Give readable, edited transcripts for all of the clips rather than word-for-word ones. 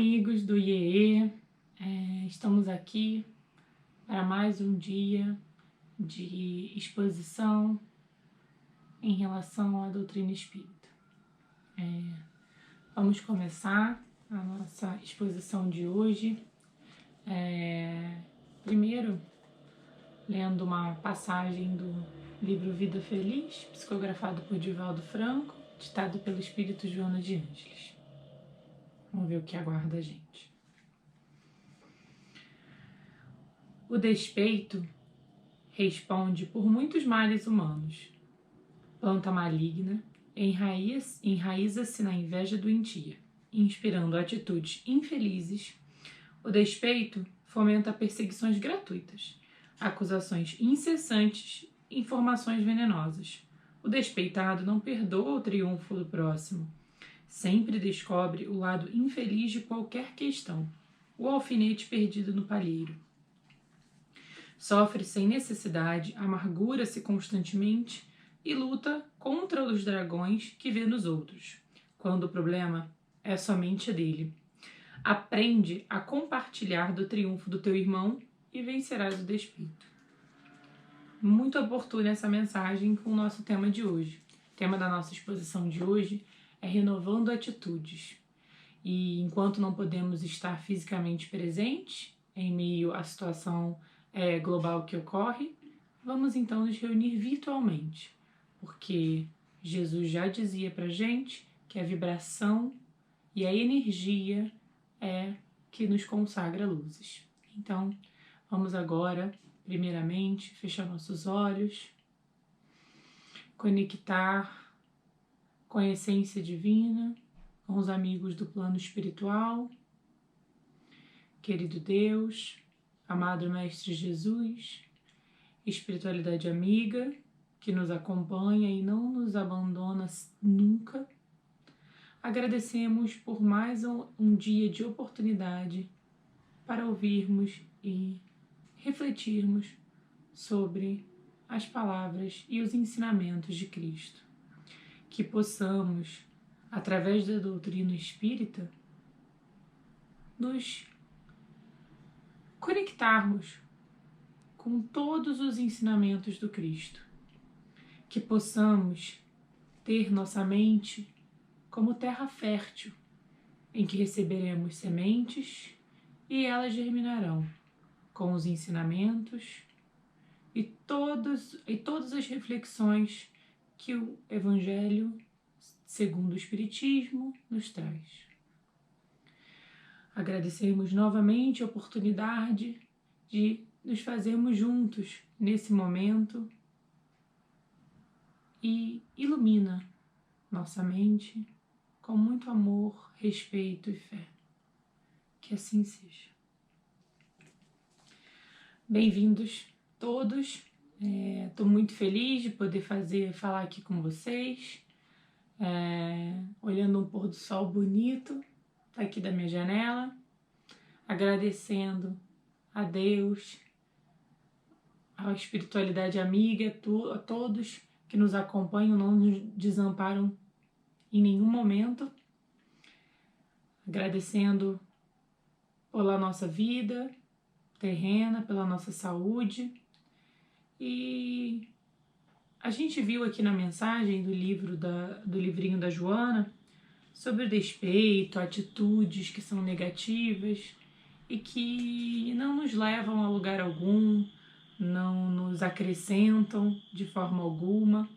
amigos do IEE, estamos aqui para mais um dia de exposição em relação à doutrina espírita. Vamos começar a nossa exposição de hoje, primeiro lendo uma passagem do livro Vida Feliz, psicografado por Divaldo Franco, ditado pelo Espírito Joana de Ângeles. Vamos ver o que aguarda a gente. O despeito responde por muitos males humanos. Planta maligna, enraiza-se na inveja doentia, inspirando atitudes infelizes. O despeito fomenta perseguições gratuitas, acusações incessantes, informações venenosas. O despeitado não perdoa o triunfo do próximo. Sempre descobre o lado infeliz de qualquer questão, o alfinete perdido no palheiro. Sofre sem necessidade, amargura-se constantemente e luta contra os dragões que vê nos outros, quando o problema é somente dele. Aprende a compartilhar do triunfo do teu irmão e vencerás o despeito. Muito oportuna essa mensagem com o nosso tema de hoje. O tema da nossa exposição de hoje é renovando atitudes. E enquanto não podemos estar fisicamente presentes, em meio à situação global que ocorre, vamos então nos reunir virtualmente, porque Jesus já dizia pra gente que a vibração e a energia é que nos consagra luzes. Então, vamos agora, primeiramente, fechar nossos olhos, conectar com a essência divina, com os amigos do plano espiritual. Querido Deus, amado Mestre Jesus, espiritualidade amiga que nos acompanha e não nos abandona nunca, agradecemos por mais um dia de oportunidade para ouvirmos e refletirmos sobre as palavras e os ensinamentos de Cristo. Que possamos, através da doutrina espírita, nos conectarmos com todos os ensinamentos do Cristo. Que possamos ter nossa mente como terra fértil, em que receberemos sementes e elas germinarão com os ensinamentos e todas as reflexões que o Evangelho, segundo o Espiritismo, nos traz. Agradecemos novamente a oportunidade de nos fazermos juntos nesse momento e ilumina nossa mente com muito amor, respeito e fé. Que assim seja. Bem-vindos todos. Estou muito feliz de poder falar aqui com vocês, olhando um pôr do sol bonito aqui da minha janela, agradecendo a Deus, a espiritualidade amiga, a todos que nos acompanham, não nos desamparam em nenhum momento, agradecendo pela nossa vida terrena, pela nossa saúde. E a gente viu aqui na mensagem do livrinho da Joana sobre o despeito, atitudes que são negativas e que não nos levam a lugar algum, não nos acrescentam de forma alguma.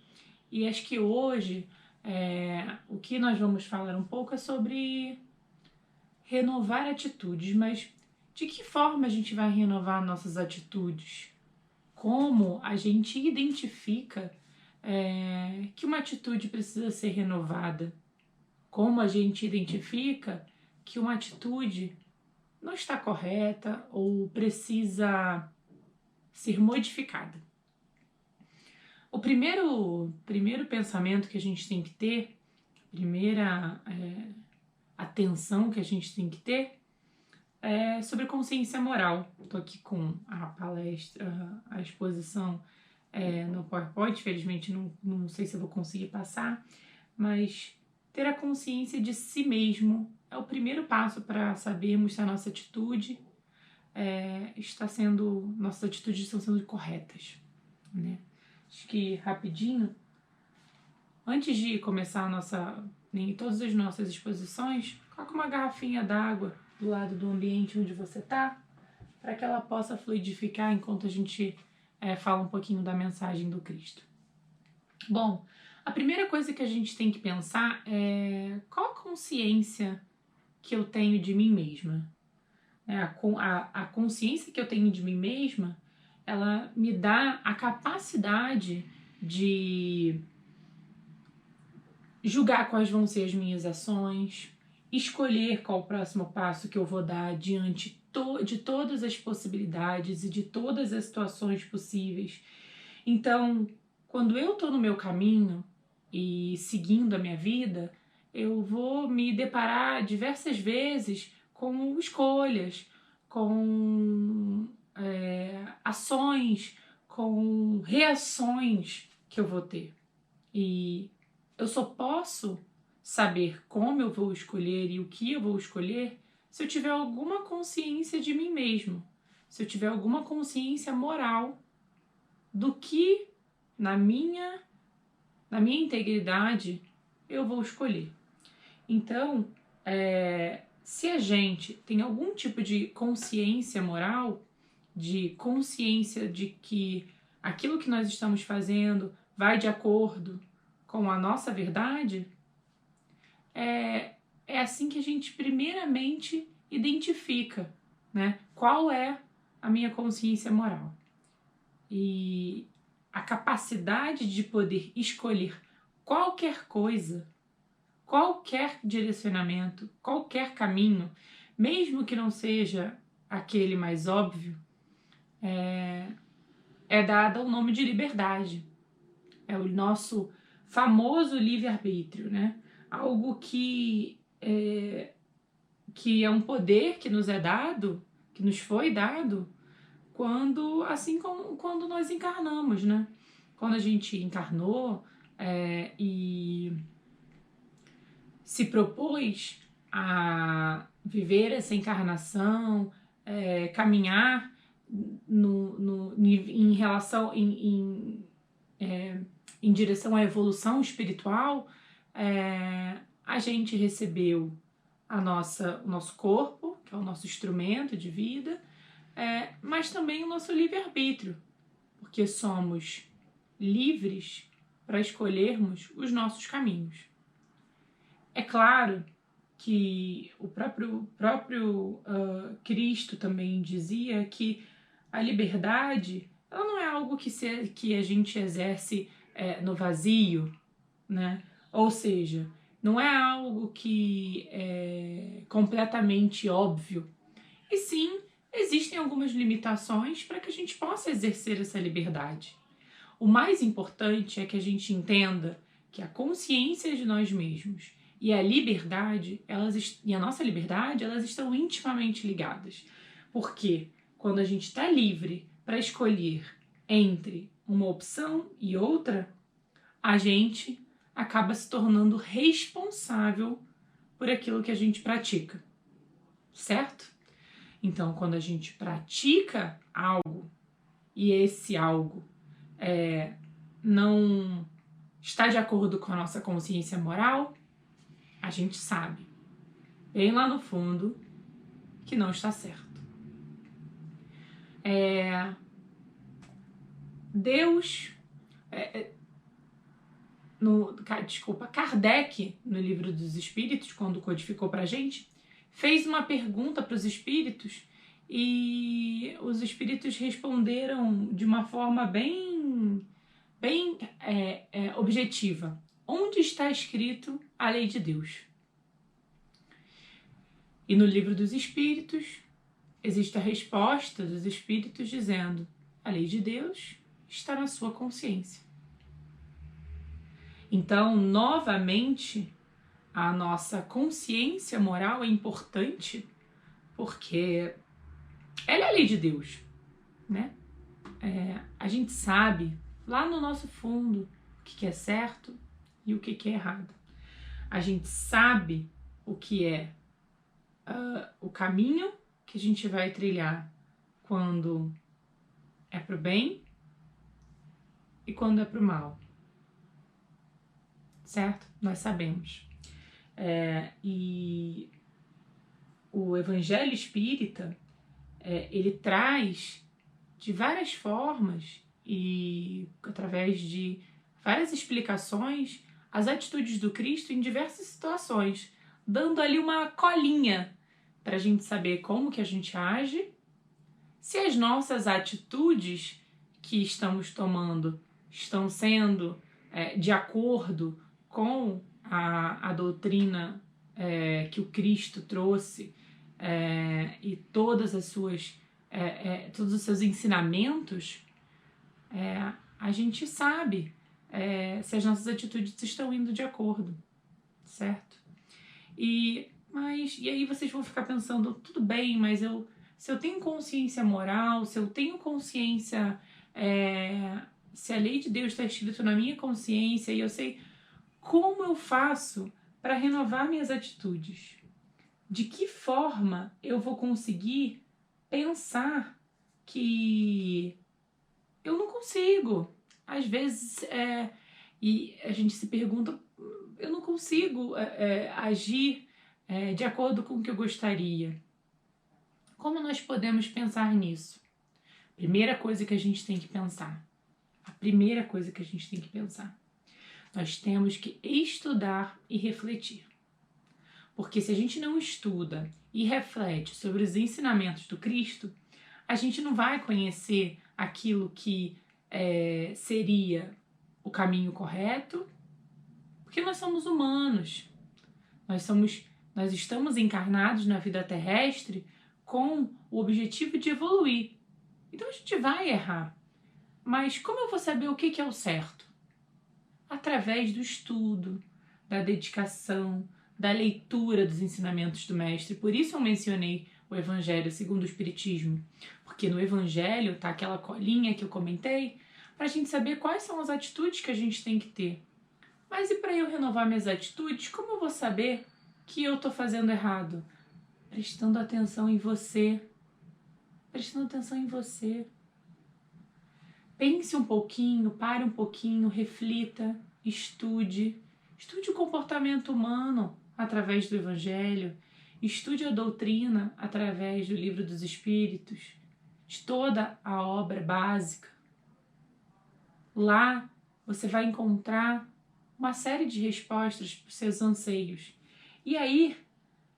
E acho que hoje o que nós vamos falar um pouco é sobre renovar atitudes, mas de que forma a gente vai renovar nossas atitudes? Como a gente identifica que uma atitude precisa ser renovada? Como a gente identifica que uma atitude não está correta ou precisa ser modificada? O primeiro pensamento que a gente tem que ter, a primeira atenção que a gente tem que ter é sobre consciência moral. Estou aqui com a palestra, a exposição no PowerPoint, felizmente não sei se eu vou conseguir passar, mas ter a consciência de si mesmo é o primeiro passo para sabermos se a nossa atitude nossas atitudes estão sendo corretas, né? Acho que rapidinho, antes de começar todas as nossas exposições, coloca uma garrafinha d'água do lado do ambiente onde você está, para que ela possa fluidificar enquanto a gente fala um pouquinho da mensagem do Cristo. Bom, a primeira coisa que a gente tem que pensar é qual a consciência que eu tenho de mim mesma. A consciência que eu tenho de mim mesma, ela me dá a capacidade de julgar quais vão ser as minhas ações, escolher qual o próximo passo que eu vou dar diante de todas as possibilidades e de todas as situações possíveis. Então, quando eu estou no meu caminho e seguindo a minha vida, eu vou me deparar diversas vezes com escolhas, com ações, com reações que eu vou ter. E eu só posso saber como eu vou escolher e o que eu vou escolher se eu tiver alguma consciência de mim mesmo, se eu tiver alguma consciência moral do que na minha integridade eu vou escolher. Então, se a gente tem algum tipo de consciência moral, de consciência de que aquilo que nós estamos fazendo vai de acordo com a nossa verdade, é assim que a gente primeiramente identifica, né, qual é a minha consciência moral. E a capacidade de poder escolher qualquer coisa, qualquer direcionamento, qualquer caminho, mesmo que não seja aquele mais óbvio, é dada o nome de liberdade. É o nosso famoso livre-arbítrio, né? Algo que é um poder que nos é dado, que nos foi dado, assim como quando nós encarnamos, né? Quando a gente encarnou e se propôs a viver essa encarnação, caminhar em relação em direção à evolução espiritual, a gente recebeu o nosso corpo, que é o nosso instrumento de vida, mas também o nosso livre-arbítrio, porque somos livres para escolhermos os nossos caminhos. É claro que o próprio Cristo também dizia que a liberdade ela não é algo que a gente exerce no vazio, né? Ou seja, não é algo que é completamente óbvio. E sim, existem algumas limitações para que a gente possa exercer essa liberdade. O mais importante é que a gente entenda que a consciência de nós mesmos e a liberdade, e a nossa liberdade, elas estão intimamente ligadas. Porque quando a gente está livre para escolher entre uma opção e outra, a gente acaba se tornando responsável por aquilo que a gente pratica, certo? Então, quando a gente pratica algo e esse algo não está de acordo com a nossa consciência moral, a gente sabe, bem lá no fundo, que não está certo. Kardec, no Livro dos Espíritos, quando codificou pra gente, fez uma pergunta para os espíritos e os espíritos responderam de uma forma bem objetiva. Onde está escrito a lei de Deus? E no Livro dos Espíritos existe a resposta dos espíritos dizendo: a lei de Deus está na sua consciência. Então, novamente, a nossa consciência moral é importante porque ela é a lei de Deus, né? A gente sabe lá no nosso fundo o que é certo e o que é errado. A gente sabe o que é caminho que a gente vai trilhar quando é pro bem e quando é pro mal, certo? Nós sabemos. E o Evangelho Espírita, ele traz de várias formas e através de várias explicações as atitudes do Cristo em diversas situações, dando ali uma colinha para a gente saber como que a gente age, se as nossas atitudes que estamos tomando estão sendo de acordo com a doutrina que o Cristo trouxe e todos os seus ensinamentos, a gente sabe se as nossas atitudes estão indo de acordo, certo? E aí vocês vão ficar pensando, tudo bem, mas se eu tenho consciência moral, se eu tenho consciência, se a lei de Deus está escrita na minha consciência e eu sei como eu faço para renovar minhas atitudes, de que forma eu vou conseguir pensar que eu não consigo? Às vezes, e a gente se pergunta, eu não consigo agir de acordo com o que eu gostaria. Como nós podemos pensar nisso? Primeira coisa que a gente tem que pensar. Nós temos que estudar e refletir. Porque se a gente não estuda e reflete sobre os ensinamentos do Cristo, a gente não vai conhecer aquilo que seria o caminho correto, porque nós somos humanos. Nós estamos encarnados na vida terrestre com o objetivo de evoluir. Então a gente vai errar. Mas como eu vou saber o que é o certo? Através do estudo, da dedicação, da leitura dos ensinamentos do Mestre. Por isso eu mencionei o Evangelho segundo o Espiritismo. Porque no Evangelho está aquela colinha que eu comentei, para a gente saber quais são as atitudes que a gente tem que ter. Mas e para eu renovar minhas atitudes, como eu vou saber que eu estou fazendo errado? Prestando atenção em você. Pense um pouquinho, pare um pouquinho, reflita, estude. Estude o comportamento humano através do Evangelho. Estude a doutrina através do Livro dos Espíritos, de toda a obra básica. Lá você vai encontrar uma série de respostas para os seus anseios. E aí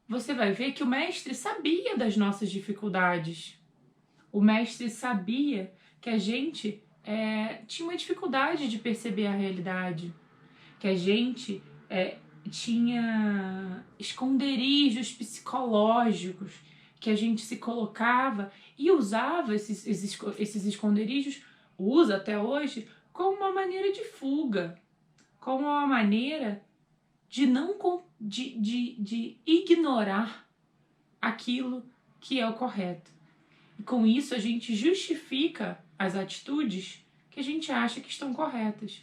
você vai ver que o Mestre sabia das nossas dificuldades. O Mestre sabia que a gente tinha uma dificuldade de perceber a realidade, que a gente tinha esconderijos psicológicos, que a gente se colocava e usava esses esconderijos, usa até hoje, como uma maneira de fuga, como uma maneira de ignorar aquilo que é o correto. E com isso a gente justifica as atitudes que a gente acha que estão corretas.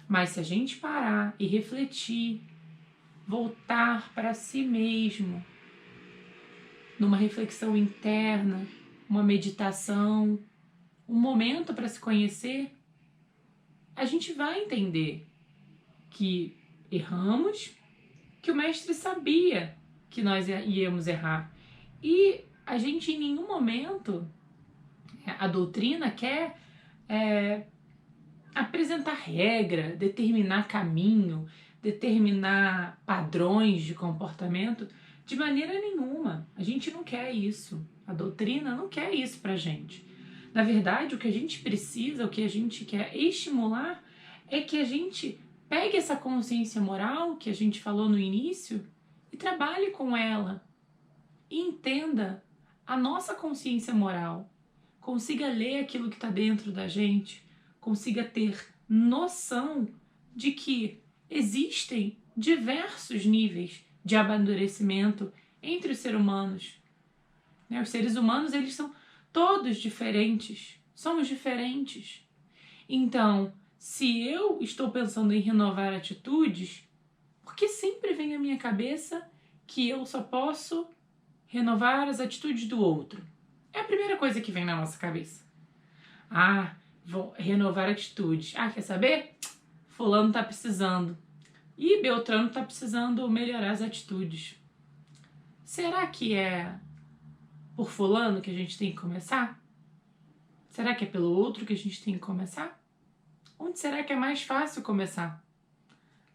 Mas se a gente parar e refletir, voltar para si mesmo, numa reflexão interna, uma meditação, um momento para se conhecer, a gente vai entender que erramos, que o Mestre sabia que nós íamos errar. E a gente em nenhum momento, a doutrina quer apresentar regra, determinar caminho, determinar padrões de comportamento, de maneira nenhuma. A gente não quer isso. A doutrina não quer isso pra gente. Na verdade, o que a gente precisa, o que a gente quer estimular é que a gente pegue essa consciência moral que a gente falou no início e trabalhe com ela. E entenda a nossa consciência moral. Consiga ler aquilo que está dentro da gente. Consiga ter noção de que existem diversos níveis de amadurecimento entre os seres humanos. Os seres humanos, eles são todos diferentes. Somos diferentes. Então, se eu estou pensando em renovar atitudes, porque sempre vem à minha cabeça que eu só posso renovar as atitudes do outro. É a primeira coisa que vem na nossa cabeça. Vou renovar atitudes. Quer saber? Fulano tá precisando. E Beltrano tá precisando melhorar as atitudes. Será que é por fulano que a gente tem que começar? Será que é pelo outro que a gente tem que começar? Onde será que é mais fácil começar?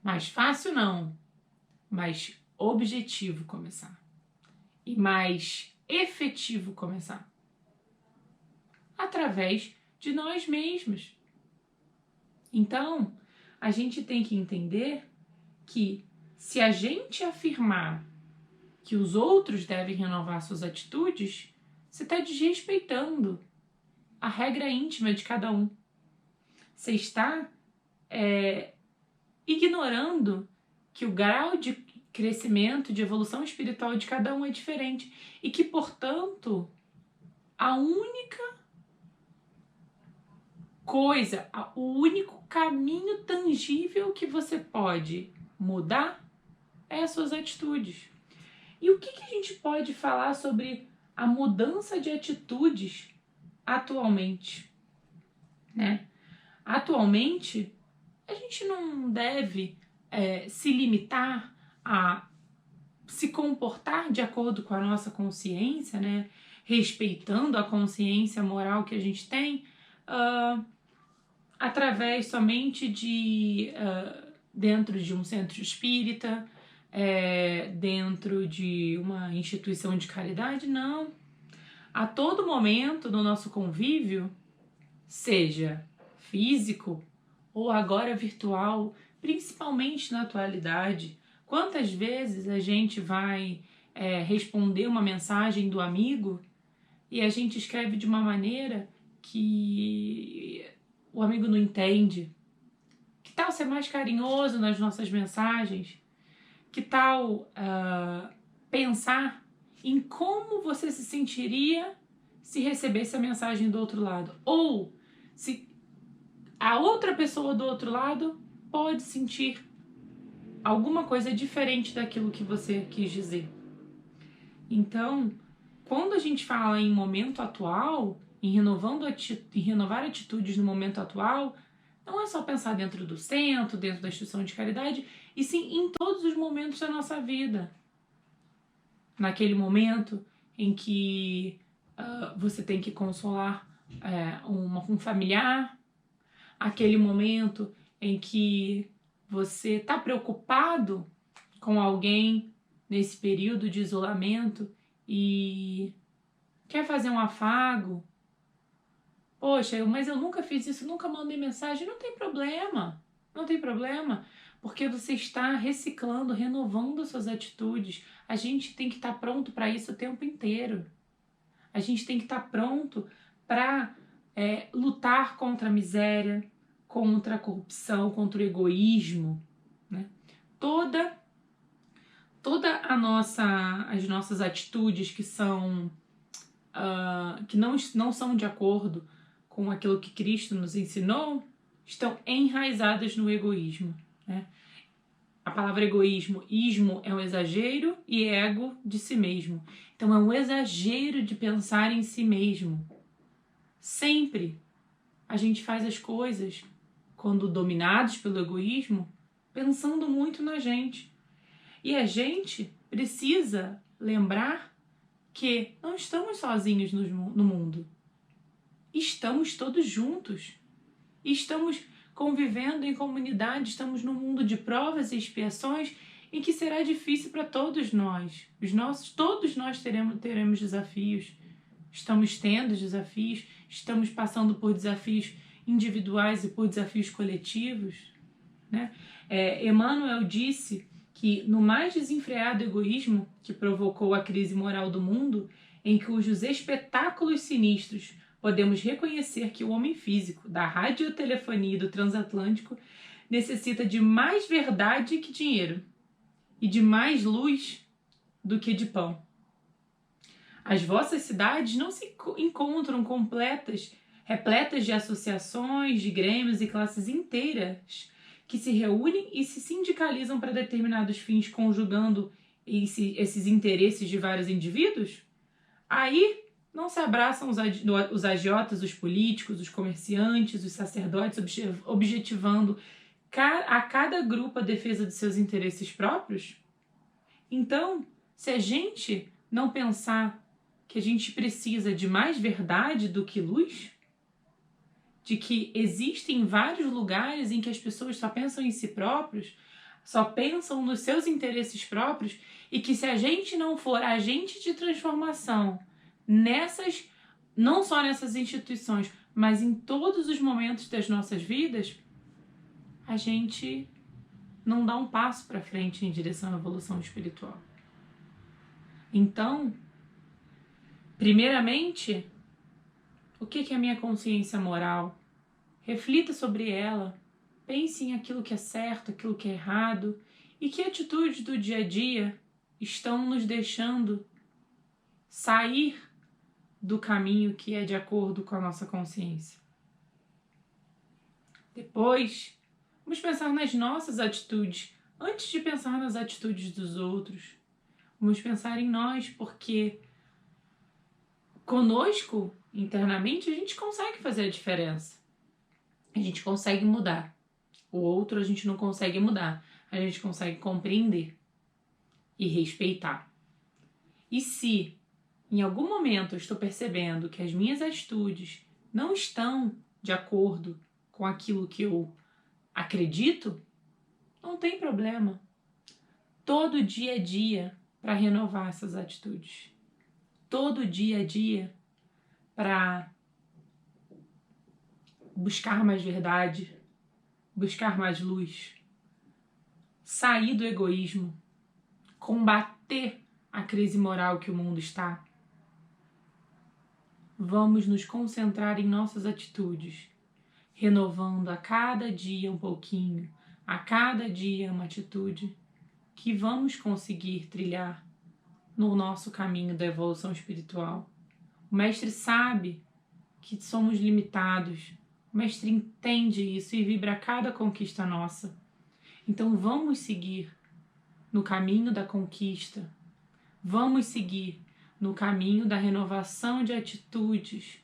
Mais fácil não, mais objetivo começar. E mais efetivo começar. Através de nós mesmos. Então, a gente tem que entender que se a gente afirmar que os outros devem renovar suas atitudes, você está desrespeitando a regra íntima de cada um. Você está ignorando que o grau de crescimento, de evolução espiritual de cada um é diferente e que, portanto, a única coisa, o único caminho tangível que você pode mudar é as suas atitudes. E o que a gente pode falar sobre a mudança de atitudes atualmente? Atualmente, a gente não deve se limitar a se comportar de acordo com a nossa consciência, respeitando a consciência moral que a gente tem, através somente de dentro de um centro espírita, dentro de uma instituição de caridade, não. A todo momento no nosso convívio, seja físico ou agora virtual, principalmente na atualidade, quantas vezes a gente vai responder uma mensagem do amigo e a gente escreve de uma maneira que o amigo não entende? Que tal ser mais carinhoso nas nossas mensagens? Que tal pensar em como você se sentiria se recebesse a mensagem do outro lado? Ou se a outra pessoa do outro lado pode sentir alguma coisa diferente daquilo que você quis dizer. Então, quando a gente fala em momento atual, em renovar atitudes no momento atual, não é só pensar dentro do centro, dentro da instituição de caridade, e sim em todos os momentos da nossa vida. Naquele momento em que você tem que consolar um familiar, aquele momento em que você está preocupado com alguém nesse período de isolamento e quer fazer um afago. Poxa, mas eu nunca fiz isso, nunca mandei mensagem. Não tem problema, porque você está reciclando, renovando suas atitudes. A gente tem que estar pronto para isso o tempo inteiro. A gente tem que estar pronto para lutar contra a miséria, contra a corrupção, contra o egoísmo, Toda as nossas atitudes que são que não são de acordo com aquilo que Cristo nos ensinou estão enraizadas no egoísmo. A palavra egoísmo, ismo é um exagero e ego de si mesmo. Então é um exagero de pensar em si mesmo. Sempre a gente faz as coisas, quando dominados pelo egoísmo, pensando muito na gente. E a gente precisa lembrar que não estamos sozinhos no mundo. Estamos todos juntos. Estamos convivendo em comunidade, estamos num mundo de provas e expiações em que será difícil para todos nós. Todos nós teremos desafios. Estamos tendo desafios, estamos passando por desafios individuais e por desafios coletivos. Emmanuel disse que no mais desenfreado egoísmo que provocou a crise moral do mundo, em cujos espetáculos sinistros podemos reconhecer que o homem físico, da radiotelefonia e do transatlântico, necessita de mais verdade que dinheiro e de mais luz do que de pão. As vossas cidades não se encontram repletas de associações, de grêmios e classes inteiras que se reúnem e se sindicalizam para determinados fins, conjugando esses interesses de vários indivíduos, aí não se abraçam os agiotas, os políticos, os comerciantes, os sacerdotes, objetivando a cada grupo a defesa de seus interesses próprios. Então, se a gente não pensar que a gente precisa de mais verdade do que luz, de que existem vários lugares em que as pessoas só pensam em si próprios, só pensam nos seus interesses próprios, e que se a gente não for agente de transformação não só nessas instituições, mas em todos os momentos das nossas vidas, a gente não dá um passo para frente em direção à evolução espiritual. Então, primeiramente, o que é a minha consciência moral? Reflita sobre ela, pense em aquilo que é certo, aquilo que é errado, e que atitudes do dia a dia estão nos deixando sair do caminho que é de acordo com a nossa consciência. Depois, vamos pensar nas nossas atitudes, antes de pensar nas atitudes dos outros. Vamos pensar em nós, porque conosco, internamente, a gente consegue fazer a diferença. A gente consegue mudar. O outro a gente não consegue mudar. A gente consegue compreender e respeitar. E se em algum momento eu estou percebendo que as minhas atitudes não estão de acordo com aquilo que eu acredito, não tem problema. Todo dia a dia para renovar essas atitudes. Todo dia a dia para buscar mais verdade, buscar mais luz, sair do egoísmo, combater a crise moral que o mundo está. Vamos nos concentrar em nossas atitudes, renovando a cada dia um pouquinho, a cada dia uma atitude que vamos conseguir trilhar no nosso caminho da evolução espiritual. O Mestre sabe que somos limitados, o Mestre entende isso e vibra cada conquista nossa. Então vamos seguir no caminho da conquista, vamos seguir no caminho da renovação de atitudes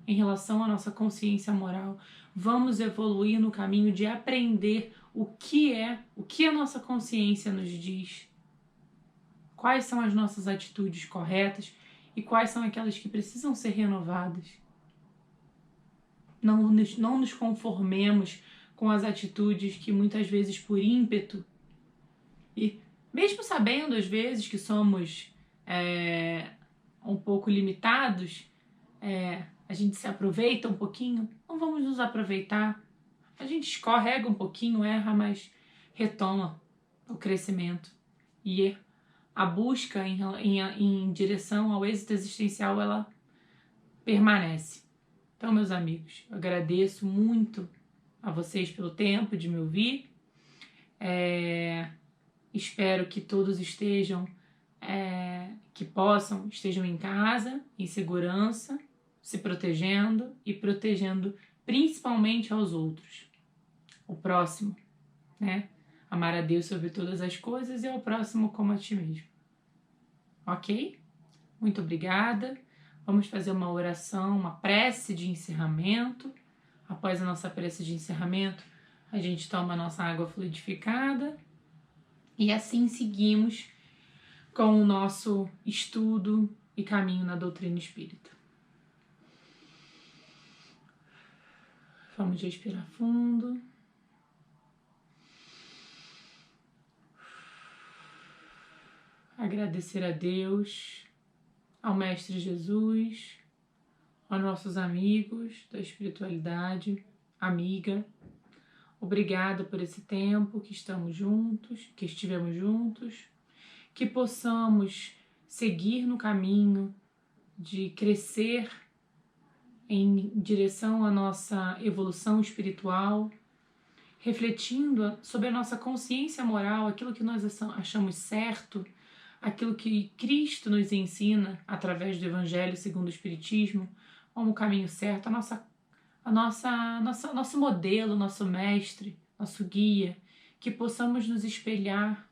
em relação à nossa consciência moral. Vamos evoluir no caminho de aprender o que a nossa consciência nos diz. Quais são as nossas atitudes corretas e quais são aquelas que precisam ser renovadas. Não nos conformemos com as atitudes que muitas vezes por ímpeto, e mesmo sabendo às vezes que somos um pouco limitados, a gente se aproveita um pouquinho, não vamos nos aproveitar. A gente escorrega um pouquinho, erra, mas retoma o crescimento. E a busca em direção ao êxito existencial, ela permanece. Então, meus amigos, eu agradeço muito a vocês pelo tempo de me ouvir. Espero que todos estejam em casa, em segurança, se protegendo e protegendo principalmente aos outros. O próximo, né? Amar a Deus sobre todas as coisas e ao próximo como a ti mesmo. Ok? Muito obrigada. Vamos fazer uma oração, uma prece de encerramento. Após a nossa prece de encerramento, a gente toma a nossa água fluidificada e assim seguimos com o nosso estudo e caminho na doutrina espírita. Vamos respirar fundo. Agradecer a Deus, ao Mestre Jesus, aos nossos amigos da espiritualidade, amiga. Obrigada por esse tempo que estivemos juntos, que possamos seguir no caminho de crescer em direção à nossa evolução espiritual, refletindo sobre a nossa consciência moral, aquilo que nós achamos certo, aquilo que Cristo nos ensina através do Evangelho segundo o Espiritismo, como o caminho certo, nosso modelo, nosso mestre, nosso guia, que possamos nos espelhar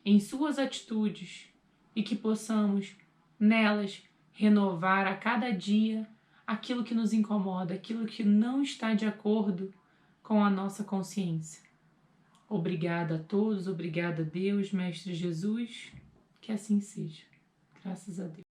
em suas atitudes e que possamos nelas renovar a cada dia aquilo que nos incomoda, aquilo que não está de acordo com a nossa consciência. Obrigada a todos, obrigada a Deus, Mestre Jesus, que assim seja. Graças a Deus.